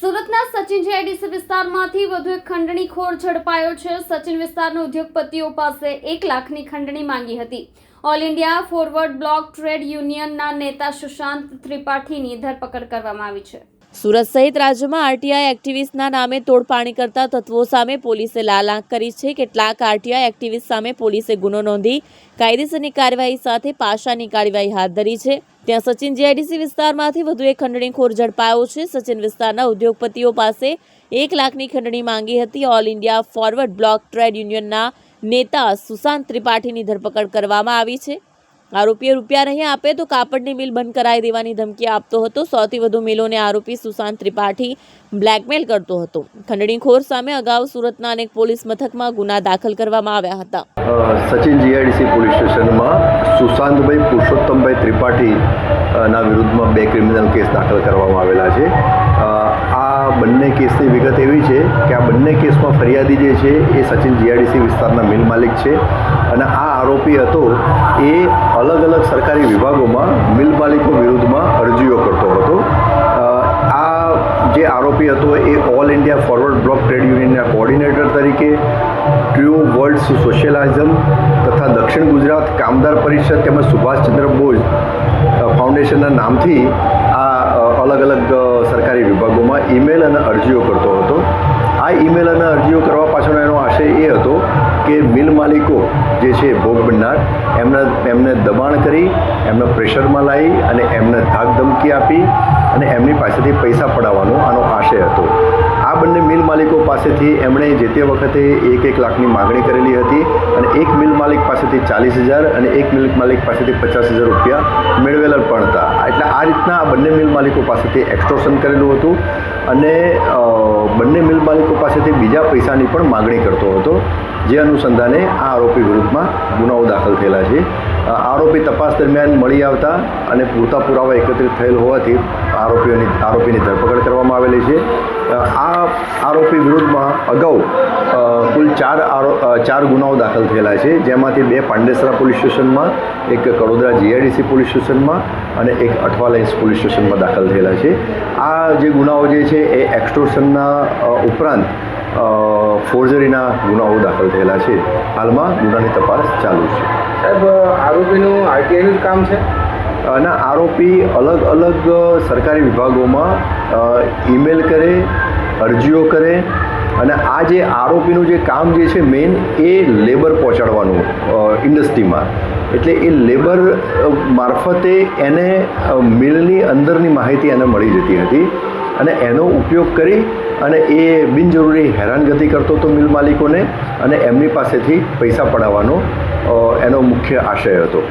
સુરતના સચિન જીઆઈડીસી વિસ્તારમાંથી વધુ એક ખંડણીખોર ઝડપાયો છે। સચિન વિસ્તારના ઉદ્યોગપતિઓ પાસે 1 લાખની ખંડણી માંગી હતી। All India Forward Bloc trade યુનિયનના નેતા સુશાંત ત્રિપાઠીની ધરપકડ કરવામાં આવી છે। સુરત સહિત રાજ્યમાં આરટીઆઈ એક્ટિવિસ્ટના નામે તોડપાણી કરતા તત્વો સામે પોલીસે લાલ આંખ કરી છે। કેટલાક આરટીઆઈ એક્ટિવિસ્ટ સામે પોલીસે ગુનો નોંધી કાયદેસરની કાર્યવાહી સાથે પાસાની કાર્યવાહી હાથ ધરી છે। ત્યાં સચિન જીઆઈડીસી વિસ્તારમાંથી વધુ એક ખંડણીખોર ઝડપાયો છે। સચિન વિસ્તારના ઉદ્યોગપતિઓ પાસે 1 લાખની ખંડણી માંગી હતી। All India Forward Bloc trade યુનિયનના નેતા સુશાંત ત્રિપાઠીની ધરપકડ કરવામાં આવી છે। આરોપીએ રૂપિયા નહીં આપે તો કાપડની મિલ બંધ કરાવી દેવાની ધમકી આપતો હતો। 100થી વધુ મિલોને આરોપી સુશાંત ત્રિપાઠી બ્લેકમેલ કરતો હતો। ખંડણીખોર સામે અગાઉ સુરતના અનેક પોલીસ મથકમાં ગુના દાખલ કરવામાં આવ્યા હતા। સચિન જીઆઈડીસી પોલીસ સ્ટેશનમાં સુશાંતભાઈ પુરુષોત્તમભાઈ ત્રિપાઠી ના વિરુદ્ધમાં 2 ક્રિમિનલ કેસ દાખલ કરવામાં આવેલા છે। આ બંને કેસની વિગત એવી છે કે આ બંને કેસમાં ફરિયાદી જે છે એ સચિન જીઆઈડીસી વિસ્તારના મિલ માલિક છે અને આ આરોપી હતો એ અલગ અલગ સરકારી વિભાગોમાં મિલ માલિકો વિરુદ્ધમાં અરજીઓ કરતો હતો। આ જે આરોપી હતો એ All India Forward Bloc trade યુનિયનના કોઓર્ડિનેટર તરીકે ટ્રુ વર્લ્ડ સોશિયલિઝમ તથા દક્ષિણ ગુજરાત કામદાર પરિષદ તેમજ સુભાષચંદ્ર બોઝ ફાઉન્ડેશનના નામથી આ અલગ અલગ સરકારી વિભાગોમાં ઈમેલ અને અરજીઓ કરતો હતો। આ ઈમેલ અને અરજીઓ કરવા પાછળનો એનો આશય એ હતો કે મિલ માલિકો જે છે ભોગ બનનાર એમને દબાણ કરી એમને પ્રેશરમાં લાવી અને એમને ધાક ધમકી આપી અને એમની પાસેથી પૈસા પડાવવાનો આનો આશય હતો। આ બંને મિલ માલિકો પાસેથી એમણે જે તે વખતે 1 લાખની માગણી કરેલી હતી અને એક મિલ માલિક પાસેથી 40,000 અને એક મિલ માલિક પાસેથી 50,000 રૂપિયા મેળવેલા પણ હતા। એટલે આ રીતના આ બંને મિલ માલિકો પાસેથી એક્સટોર્શન કરેલું હતું અને બંને મિલ માલિકો પાસેથી બીજા પૈસાની પણ માગણી કરતો હતો, જે અનુસંધાને આ આરોપી વિરુદ્ધમાં ગુનાઓ દાખલ થયેલા છે। આરોપી તપાસ દરમિયાન મળી આવતા અને પૂરતા પુરાવા એકત્રિત થયેલ હોવાથી આરોપીની ધરપકડ કરવામાં આવેલી છે। આ આરોપી વિરુદ્ધમાં અગાઉ કુલ 4 ગુનાઓ દાખલ થયેલા છે, જેમાંથી 2 પાંડેસરા પોલીસ સ્ટેશનમાં, એક કડોદરા જીઆઈડીસી પોલીસ સ્ટેશનમાં અને એક અઠવા લાઇન્સ પોલીસ સ્ટેશનમાં દાખલ થયેલા છે। આ જે ગુનાઓ જે છે એ એક્સટોર્શનના ઉપરાંત ફોર્જરીના ગુનાઓ દાખલ થયેલા છે। હાલમાં ગુનાની તપાસ ચાલુ છે। સાહેબ, આરોપીનું આરટીઆઈનું જ કામ છે અને આરોપી અલગ અલગ સરકારી વિભાગોમાં ઈમેલ કરે, અરજીઓ કરે અને આ જે આરોપીનું જે કામ જે છે મેઇન એ લેબર પહોંચાડવાનું ઇન્ડસ્ટ્રીમાં, એટલે એ લેબર મારફતે એને મિલની અંદરની માહિતી એને મળી જતી હતી અને એનો ઉપયોગ કરી અને એ બિનજરૂરી હેરાનગતિ કરતો હતો મિલ માલિકોને અને એમની પાસેથી પૈસા પડાવવાનો એનો મુખ્ય આશય હતો।